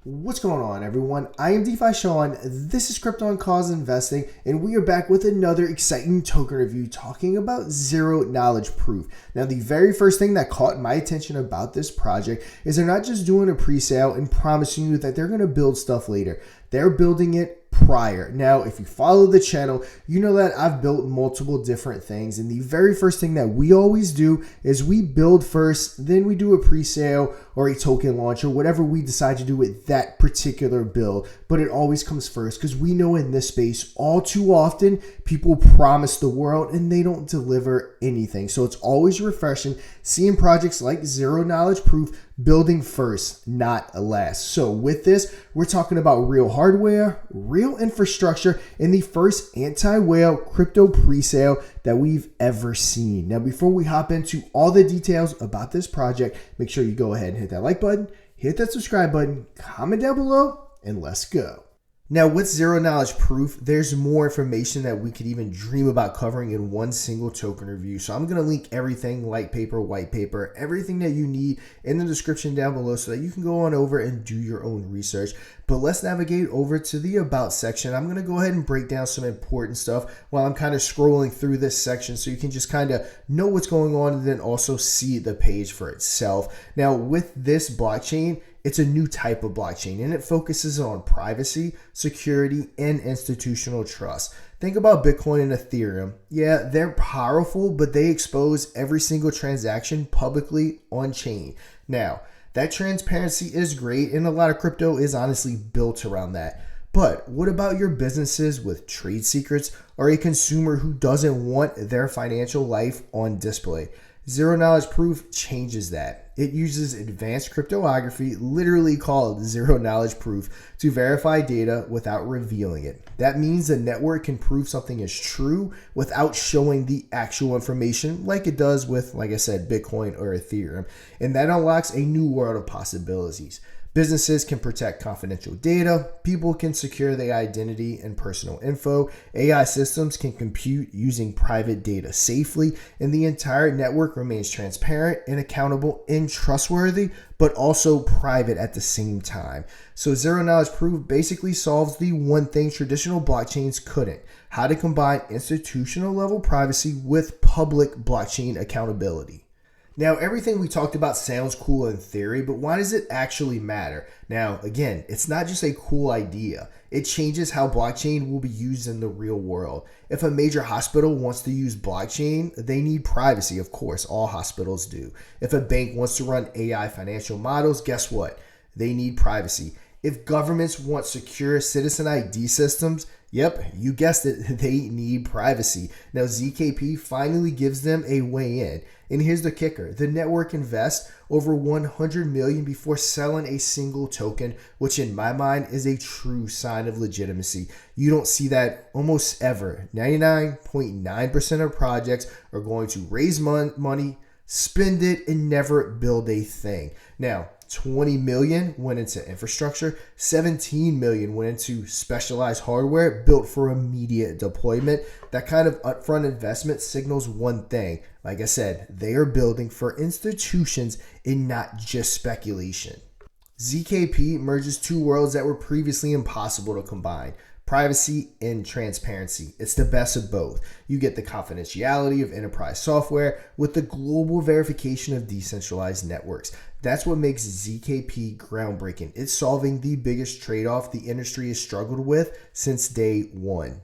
What's going on, everyone? I am DeFi Sean. This is Crypto and Cause Investing, and we are back with another exciting token review talking about zero knowledge proof. Now, the very first thing that caught my attention about this project is they're not just doing a pre-sale and promising you that they're going to build stuff later. They're building it prior. Now, if you follow the channel, you know that I've built multiple different things, and the very first thing that we always do is we build first, then we do a pre-sale or a token launch or whatever we decide to do with that particular build. But it always comes first because we know in this space all too often people promise the world and they don't deliver anything. So it's always refreshing seeing projects like zero knowledge proof building first, not last. So with this, we're talking about real hardware, real infrastructure, and the first anti-whale crypto pre-sale that we've ever seen. Now, before we hop into all the details about this project, make sure you go ahead and hit that like button, hit that subscribe button, comment down below, and let's go. Now, with zero knowledge proof, there's more information that we could even dream about covering in one single token review. So I'm going to link everything, light paper, white paper, everything that you need in the description down below so that you can go on over and do your own research. But let's navigate over to the About section. I'm going to go ahead and break down some important stuff while I'm kind of scrolling through this section so you can just kind of know what's going on and then also see the page for itself. Now, with this blockchain, it's a new type of blockchain and it focuses on privacy, security, and institutional trust. Think about Bitcoin and Ethereum. Yeah, they're powerful, but they expose every single transaction publicly on chain. Now, that transparency is great, and a lot of crypto is honestly built around that. But what about your businesses with trade secrets or a consumer who doesn't want their financial life on display? Zero knowledge proof changes that. It uses advanced cryptography, literally called zero knowledge proof, to verify data without revealing it. That means the network can prove something is true without showing the actual information like it does with, like I said, Bitcoin or Ethereum. And that unlocks a new world of possibilities. Businesses can protect confidential data, people can secure their identity and personal info, AI systems can compute using private data safely, and the entire network remains transparent and accountable and trustworthy, but also private at the same time. So zero knowledge proof basically solves the one thing traditional blockchains couldn't: how to combine institutional level privacy with public blockchain accountability. Now, everything we talked about sounds cool in theory, but why does it actually matter? Now, again, it's not just a cool idea. It changes how blockchain will be used in the real world. If a major hospital wants to use blockchain, they need privacy. Of course, all hospitals do. If a bank wants to run AI financial models, guess what? They need privacy. If governments want secure citizen ID systems, yep, you guessed it, they need privacy. Now, ZKP finally gives them a way in. And here's the kicker. The network invests over $100 million before selling a single token, which in my mind is a true sign of legitimacy. You don't see that almost ever. 99.9% of projects are going to raise money, spend it, and never build a thing. Now, 20 million went into infrastructure, 17 million went into specialized hardware built for immediate deployment. That kind of upfront investment signals one thing. Like I said, they are building for institutions and not just speculation. ZKP merges two worlds that were previously impossible to combine: privacy and transparency. It's the best of both. You get the confidentiality of enterprise software with the global verification of decentralized networks. That's what makes ZKP groundbreaking. It's solving the biggest trade-off the industry has struggled with since day one.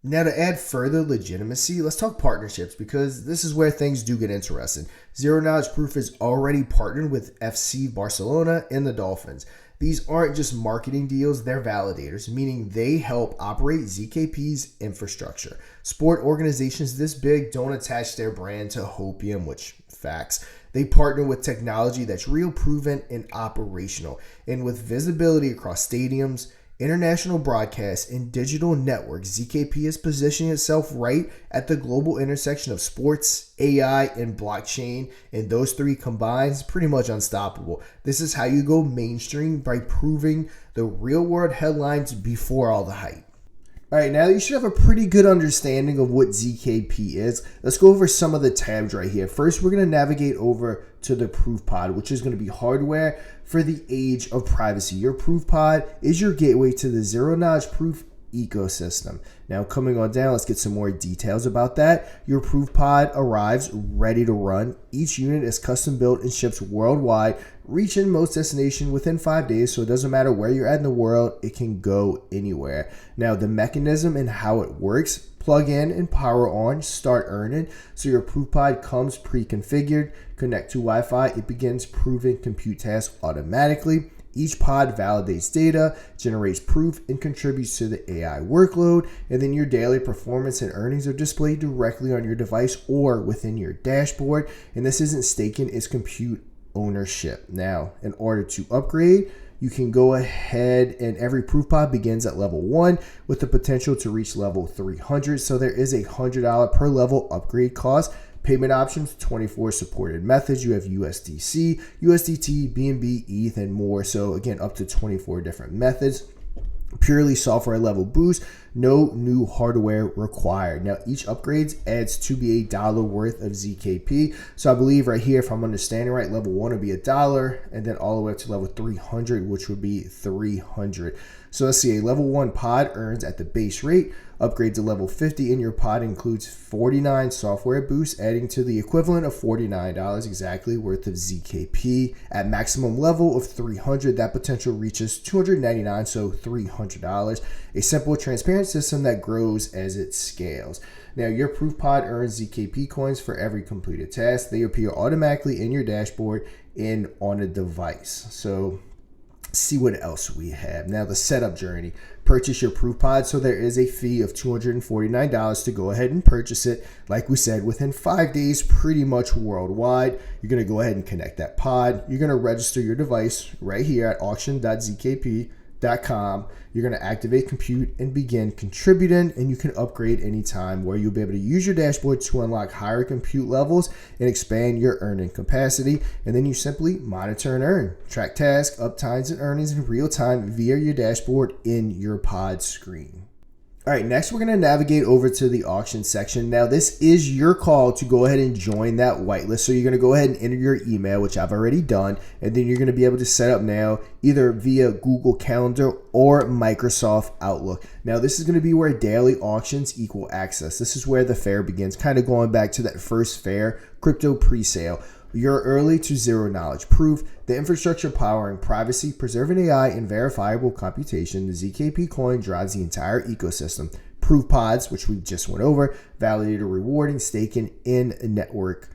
Now, to add further legitimacy, let's talk partnerships, because this is where things do get interesting. Zero knowledge proof is already partnered with FC Barcelona and the Dolphins. These aren't just marketing deals, they're validators, meaning they help operate ZKP's infrastructure. Sport organizations this big don't attach their brand to hopium, which facts. They partner with technology that's real, proven, and operational. And with visibility across stadiums, international broadcasts, and digital networks, ZKP is positioning itself right at the global intersection of sports, AI, and blockchain, and those three combined is pretty much unstoppable. This is how you go mainstream, by proving the real world headlines before all the hype. All right, now you should have a pretty good understanding of what ZKP is. Let's go over some of the tabs right here. First, we're going to navigate over to the proof pod, which is going to be hardware for the age of privacy. Your proof pod is your gateway to the zero knowledge proof ecosystem. Now, coming on down, let's get some more details about that. Your proof pod arrives ready to run. Each unit is custom built and ships worldwide, reaching most destinations within 5 days, so it doesn't matter where you're at in the world, it can go anywhere. Now, the mechanism and how it works: plug in and power on, start earning. So your proof pod comes pre-configured. Connect to Wi-Fi, it begins proving compute tasks automatically. Each pod validates data, generates proof, and contributes to the AI workload. And then your daily performance and earnings are displayed directly on your device or within your dashboard. And this isn't staking, it's compute ownership. Now, in order to upgrade, you can go ahead, and every proof pod begins at level 1 with the potential to reach level 300. So there is a $100 per level upgrade cost. Payment options: 24 supported methods. You have USDC, USDT, BNB, ETH, and more. So again, up to 24 different methods. Purely software level boost, no new hardware required. Now, each upgrades adds to be $1 worth of ZKP. So I believe right here, if I'm understanding right, level 1 would be $1, and then all the way up to level 300, which would be 300. So let's see, a level 1 pod earns at the base rate. Upgrade to level 50 in your pod includes 49 software boosts, adding to the equivalent of $49 exactly worth of ZKP. At maximum level of 300, that potential reaches $299, so $300. A simple, transparent system that grows as it scales. Now, your proof pod earns ZKP coins for every completed task. They appear automatically in your dashboard and on a device. So see what else we have. Now, the setup journey. Purchase your proof pod. So there is a fee of $249 to go ahead and purchase it. Like we said, within 5 days, pretty much worldwide. You're going to go ahead and connect that pod. You're going to register your device right here at auction.zkp.com. You're going to activate compute and begin contributing, and you can upgrade anytime, where you'll be able to use your dashboard to unlock higher compute levels and expand your earning capacity. And then you simply monitor and earn. Track tasks, uptimes, and earnings in real time via your dashboard in your pod screen. All right, next we're going to navigate over to the auction section. Now, this is your call to go ahead and join that whitelist. So you're going to go ahead and enter your email, which I've already done, and then you're going to be able to set up now either via Google Calendar or Microsoft Outlook. Now, this is going to be where daily auctions equal access. This is where the fair begins, kind of going back to that first fair, crypto presale. Your early to zero knowledge proof, the infrastructure powering privacy, preserving AI, and verifiable computation. The ZKP coin drives the entire ecosystem. Proof pods, which we just went over, validator rewarding, staking, in network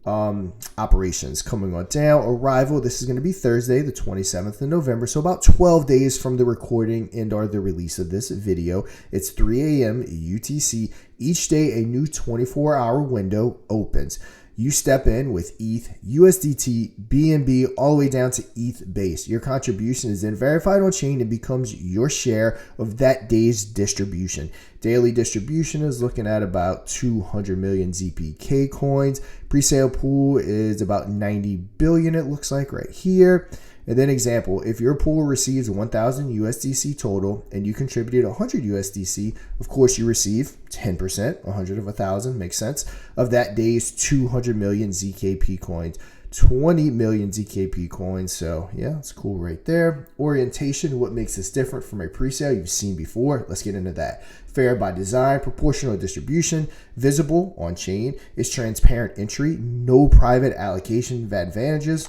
operations. Coming on down, arrival. This is going to be Thursday, the 27th of November. So about 12 days from the recording and or the release of this video. It's 3 a.m. UTC. Each day, a new 24-hour window opens. You step in with ETH, USDT, BNB, all the way down to ETH base. Your contribution is then verified on chain and becomes your share of that day's distribution. Daily distribution is looking at about 200 million ZPK coins. Presale pool is about 90 billion, it looks like right here. And then example, if your pool receives 1,000 USDC total and you contributed 100 USDC, of course you receive 10%, 100 of 1,000, makes sense, of that day's 200 million ZKP coins, 20 million ZKP coins. So yeah, it's cool right there. Orientation, what makes this different from a presale you've seen before? Let's get into that. Fair by design, proportional distribution, visible on chain, is transparent entry, no private allocation of advantages.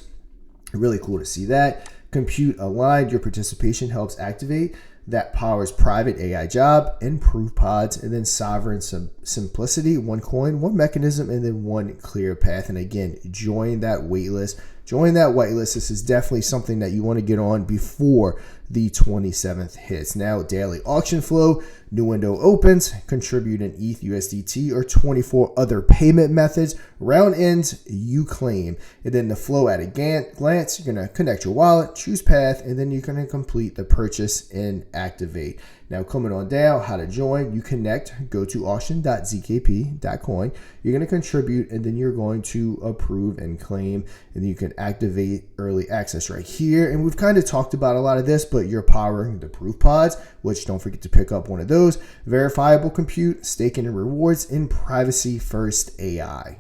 Really cool to see that. Compute aligned, your participation helps activate that powers private AI job and proof pods, and then sovereign simplicity, one coin, one mechanism, and then one clear path. And again, join that waitlist. Join that whitelist. This is definitely something that you want to get on before the 27th hits. Now, daily auction flow, new window opens, contribute an ETH, USDT, or 24 other payment methods. Round ends, you claim. And then the flow at a glance, you're going to connect your wallet, choose path, and then you're going to complete the purchase and activate. Now coming on down, how to join, you connect, go to auction.zkp.coin. You're going to contribute, and then you're going to approve and claim, and then you can activate early access right here. And we've kind of talked about a lot of this, but you're powering the proof pods, which don't forget to pick up one of those. Verifiable compute, staking and rewards, and privacy first AI.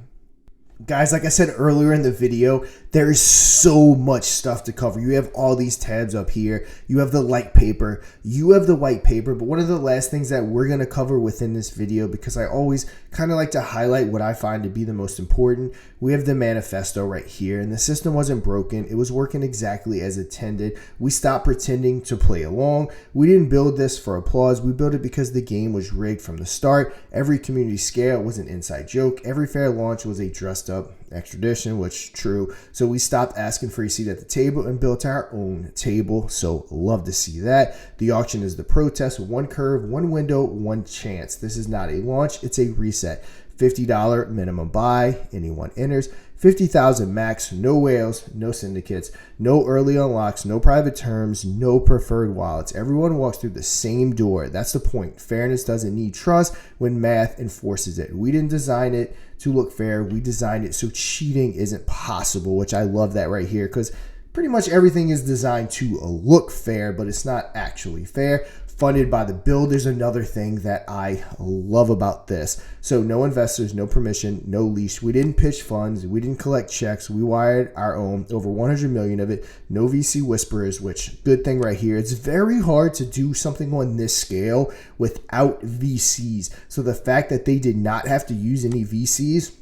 Guys, like I said earlier in the video, there is so much stuff to cover. You have all these tabs up here. You have the light paper. You have the white paper. But one of the last things that we're going to cover within this video, because I always kind of like to highlight what I find to be the most important, we have the manifesto right here. And the system wasn't broken. It was working exactly as intended. We stopped pretending to play along. We didn't build this for applause. We built it because the game was rigged from the start. Every community scale was an inside joke. Every fair launch was a dressed up extradition, which true. So we stopped asking for a seat at the table and built our own table. So love to see that. The auction is the protest, one curve, one window, one chance. This is not a launch, it's a reset. $50 minimum buy, anyone enters. 50,000 max, no whales, no syndicates, no early unlocks, no private terms, no preferred wallets. Everyone walks through the same door. That's the point. Fairness doesn't need trust when math enforces it. We didn't design it to look fair. We designed it so cheating isn't possible, which I love that right here, because pretty much everything is designed to look fair, but it's not actually fair. Funded by the builders, another thing that I love about this. So no investors, no permission, no leash. We didn't pitch funds. We didn't collect checks. We wired our own, over 100 million of it. No VC whisperers, which good thing right here. It's very hard to do something on this scale without VCs. So the fact that they did not have to use any VCs,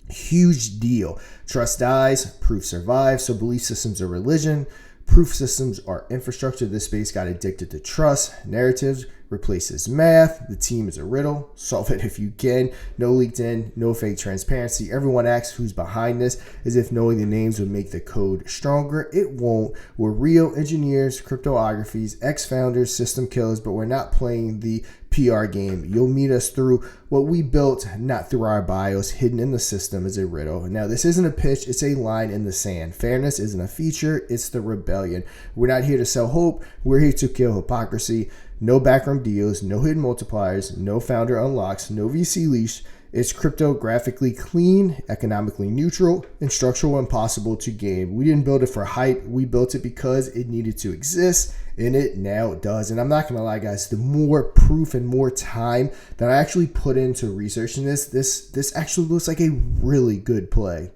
huge deal. Trust dies, proof survives. So belief systems are religion. Proof systems are infrastructure. This space got addicted to trust. Narratives replaces math. The team is a riddle. Solve it if you can. No leaked in, no fake transparency. Everyone asks who's behind this, as if knowing the names would make the code stronger. It won't. We're real engineers, cryptographies, ex-founders, system killers, but we're not playing the PR game. You'll meet us through what we built, not through our bios. Hidden in the system is a riddle. Now, this isn't a pitch, it's a line in the sand. Fairness isn't a feature, it's the rebellion. We're not here to sell hope, we're here to kill hypocrisy. No backroom deals, no hidden multipliers, no founder unlocks, no VC leash. It's cryptographically clean, economically neutral, and structural impossible to game. We didn't build it for hype. We built it because it needed to exist, and it now does. And I'm not going to lie, guys, the more proof and more time that I actually put into researching this actually looks like a really good play.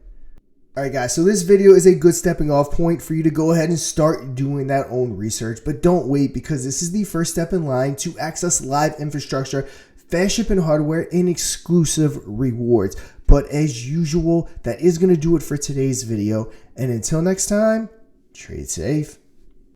All right, guys, so this video is a good stepping off point for you to go ahead and start doing that own research. But don't wait, because this is the first step in line to access live infrastructure, fast shipping hardware, and exclusive rewards. But as usual, that is going to do it for today's video. And until next time, trade safe.